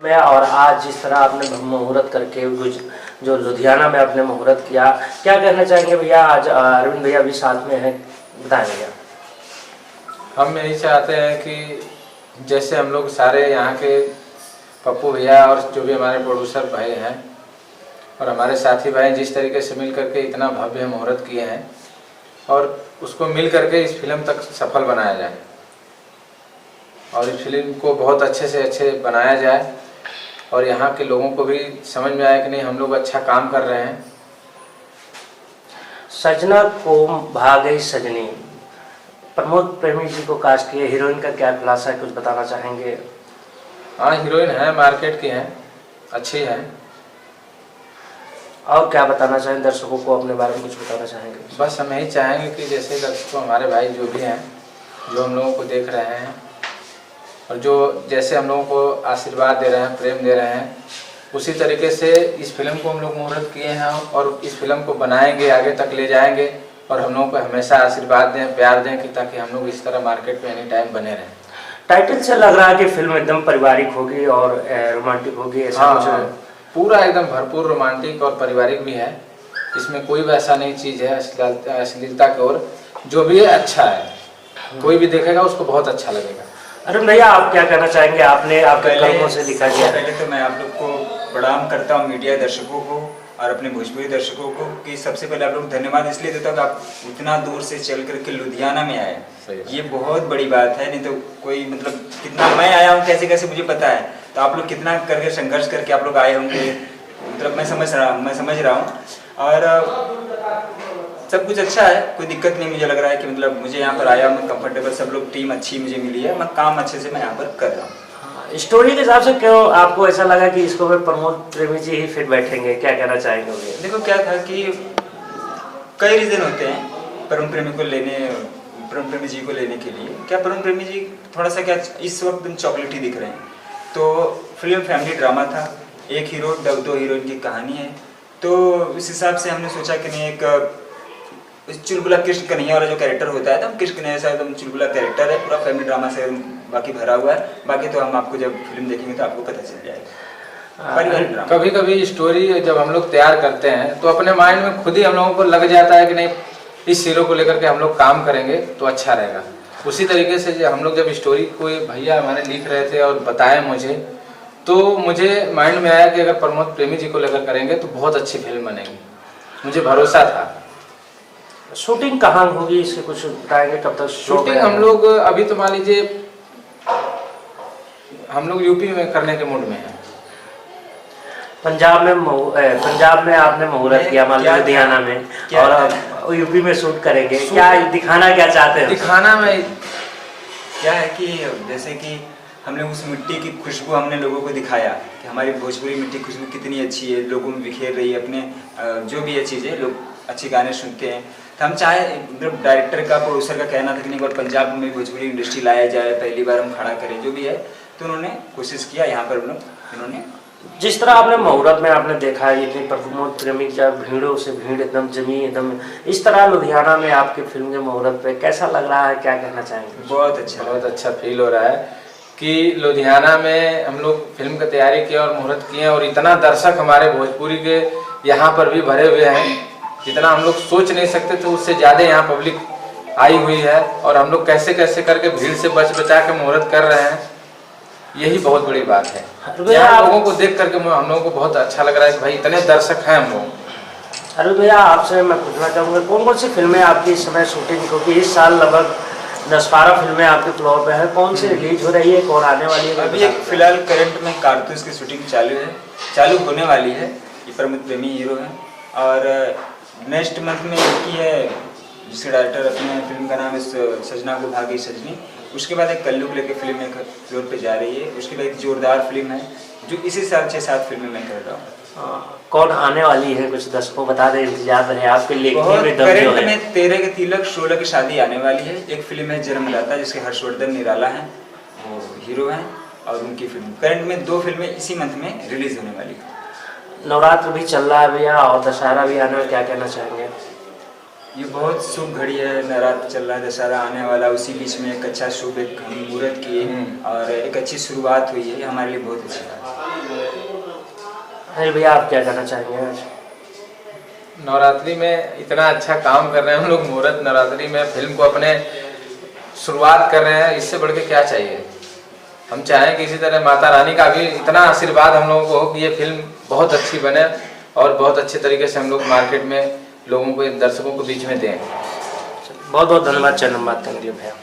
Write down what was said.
में और आज जिस तरह आपने मुहूर्त करके जो लुधियाना में आपने मुहूर्त किया, क्या कहना चाहेंगे भैया? आज अरविंद भैया भी साथ में हैं, बताएं भैया। हम यही चाहते हैं कि जैसे हम लोग सारे यहाँ के पप्पू भैया और जो भी हमारे प्रोड्यूसर भाई हैं और हमारे साथी भाई जिस तरीके से मिल करके इतना भव्य मुहूर्त किए हैं और उसको मिल करके इस फिल्म तक सफल बनाया जाए और इस फिल्म को बहुत अच्छे से अच्छे बनाया जाए और यहाँ के लोगों को भी समझ में आए कि नहीं हम लोग अच्छा काम कर रहे हैं। सजना को भाग गई सजनी, प्रमोद प्रेमी जी को कास्ट किए, हीरोइन का क्या खुलासा है, कुछ बताना चाहेंगे? हाँ, हीरोइन है, मार्केट की है, अच्छी है। और क्या बताना चाहेंगे दर्शकों को, अपने बारे में कुछ बताना चाहेंगे? बस हम यही चाहेंगे कि जैसे दर्शकों हमारे भाई जो भी हैं, जो हम लोगों को देख रहे हैं और जो जैसे हम लोगों को आशीर्वाद दे रहे हैं, प्रेम दे रहे हैं, उसी तरीके से इस फिल्म को हम लोग मुहूर्त किए हैं और इस फिल्म को बनाएंगे, आगे तक ले जाएंगे और हम लोगों को हमेशा आशीर्वाद दें, प्यार दें कि ताकि हम लोग इस तरह मार्केट में एनी टाइम बने रहें। टाइटल से लग रहा है कि फिल्म एकदम पारिवारिक होगी और रोमांटिक होगी, ऐसा कुछ? हाँ, पूरा एकदम भरपूर रोमांटिक और पारिवारिक भी है। इसमें कोई वैसा नहीं चीज़ है अश्लीलता की ओर, जो भी है अच्छा है, कोई भी देखेगा उसको बहुत अच्छा लगेगा। अरुण भैया, आप क्या कहना चाहेंगे? आपने आपके कलमों से लिखा गया। पहले तो मैं आप लोग को प्रणाम करता हूँ, मीडिया दर्शकों को और अपने भोजपुरी दर्शकों को, कि सबसे पहले आप लोग धन्यवाद इसलिए देता हूँ कि आप इतना दूर से चल करके लुधियाना में आए, ये बहुत बड़ी बात है। नहीं तो कोई मतलब कितना मैं आया हूँ कैसे कैसे मुझे पता है, तो आप लोग कितना करके संघर्ष करके आप लोग आए होंगे, मतलब मैं समझ रहा हूँ। और सब कुछ अच्छा है, कोई दिक्कत नहीं मुझे लग रहा है कि मतलब मुझे यहाँ पर आया मैं कंफर्टेबल, सब लोग टीम अच्छी मुझे मिली है, मैं काम अच्छे से मैं यहाँ पर कर रहा हूँ। स्टोरी के हिसाब से क्यों आपको ऐसा लगा कि इसको मैं प्रमोद प्रेमी जी ही फिट बैठेंगे, क्या कहना चाहेंगे भैया? देखो क्या था कि कई रीज़न होते हैं प्रमोद प्रेमी जी को लेने के लिए। क्या प्रमोद प्रेमी जी थोड़ा सा क्या इस वक्त चॉकलेटी दिख रहे हैं, तो फिल्म फैमिली ड्रामा था, एक हीरो दो हीरोइन की कहानी है, तो उस हिसाब से हमने सोचा कि नहीं एक चुलबुला कृष्ण कन्हैया वाला जो कैरेक्टर होता है, तो कृष्ण कन्हैया सा एकदम चुलबुला कैरेक्टर है, पूरा फैमिली ड्रामा से बाकी भरा हुआ है। बाकी तो हम आपको जब फिल्म देखेंगे तो आपको पता चल जाएगा। कभी कभी स्टोरी जब हम लोग तैयार करते हैं तो अपने माइंड में खुद ही हम लोगों को लग जाता है कि नहीं इस हीरो को लेकर के हम लोग काम करेंगे तो अच्छा रहेगा। उसी तरीके से हम लोग जब स्टोरी कोई भैया हमारे लिख रहे थे और बताए मुझे, तो मुझे माइंड में आया कि अगर प्रमोद प्रेमी जी को लेकर करेंगे तो बहुत अच्छी फिल्म बनेगी, मुझे भरोसा था। शूटिंग कहाँ होगी इसके कुछ बताएंगे? कब तक शूटिंग? हम लोग अभी तो मान लीजिए हम लोग यूपी में करने के मूड में हैं। पंजाब में आपने मुहूर्त किया लुधियाना में, और यूपी में शूट करेंगे, क्या दिखाना क्या चाहते हैं? दिखाना में क्या है कि जैसे कि हमने उस मिट्टी की खुशबू हमने लोगों को दिखाया कि हमारी भोजपुरी मिट्टी की खुशबू कितनी अच्छी है, लोगों में बिखेर रही है, अपने जो भी ये चीज़ें लोग अच्छे गाने सुनते हैं। तो हम चाहे मतलब डायरेक्टर का प्रोड्यूसर का कहना था कि नहीं एक बार पंजाब में भोजपुरी इंडस्ट्री लाया जाए, पहली बार हम खड़ा करें, जो भी है, तो उन्होंने कोशिश किया। यहाँ पर इन्होंने जिस तरह आपने मुहूर्त में आपने देखा है इतनी प्रमोद प्रेमी का भीड़ों से भीड़ एकदम जमी एकदम, इस तरह लुधियाना में आपके फिल्म के मुहूर्त पे कैसा लग रहा है, क्या कहना चाहेंगे? बहुत अच्छा फील हो रहा है कि लुधियाना में हम लोग फिल्म की तैयारी किए और मुहूर्त किए और इतना दर्शक हमारे भोजपुरी के यहाँ पर भी भरे हुए हैं, जितना हम लोग सोच नहीं सकते थे उससे ज़्यादा यहाँ पब्लिक आई हुई है और हम लोग कैसे कैसे करके भीड़ से बचा के मुहूर्त कर रहे हैं, यही बहुत बड़ी बात है। यहाँ लोगों को देख करके हम लोगों को बहुत अच्छा लग रहा है कि भाई इतने दर्शक हैं हम लोग। अरे भैया, आपसे मैं पूछना चाहूँगा कौन कौन सी फिल्में आपकी इस समय शूटिंग, क्योंकि इस साल लगभग 10-12 फिल्में आपके फ्लोर पे है, कौन सी रिलीज हो रही है, कौन आने वाली है? अभी एक फिलहाल करंट में कारतूस की शूटिंग चालू होने वाली है, ये प्रमोद प्रेमी हीरो है, और नेक्स्ट मंथ में एक है जिसके डायरेक्टर अपने फिल्म का नाम है सजना को भाग गई सजनी। उसके बाद एक कल्लू को लेकर फिल्म एक फ्लोर पे जा रही है। उसके बाद एक जोरदार फिल्म है जो इसी साल 6-7 फिल्में मैं कर रहा हूँ। कौन आने वाली है, कुछ दर्शकों बता दें, इंतजार रहे आपके लिए। करंट में 13 के तिलक 16 की शादी आने वाली है। एक फिल्म है जन्मदाता जिसके हर्षवर्धन निराला हैं, वो हीरो हैं, और उनकी फिल्म करंट में 2 फिल्में इसी मंथ में रिलीज होने वाली है। नवरात्र भी चल रहा है भैया और दशहरा भी आने में, क्या कहना चाहेंगे? ये बहुत शुभ घड़ी है, नवरात्र चल रहा है, दशहरा आने वाला, उसी बीच में एक अच्छा शुभ एक मुहूर्त किए और एक अच्छी शुरुआत हुई है, हमारे लिए बहुत अच्छी बात है। अरे भैया आप क्या कहना चाहेंगे आज? नवरात्रि में इतना अच्छा काम कर रहे हैं हम लोग, मुहूर्त नवरात्रि में फिल्म को अपने शुरुआत कर रहे हैं, इससे बढ़ के क्या चाहिए। हम चाहें कि इसी तरह माता रानी का भी इतना आशीर्वाद हम लोगों को हो कि ये फिल्म बहुत अच्छी बने और बहुत अच्छे तरीके से हम लोग मार्केट में लोगों को, दर्शकों को बीच में दें। बहुत बहुत धन्यवाद, चरण बात करेंगे भैया।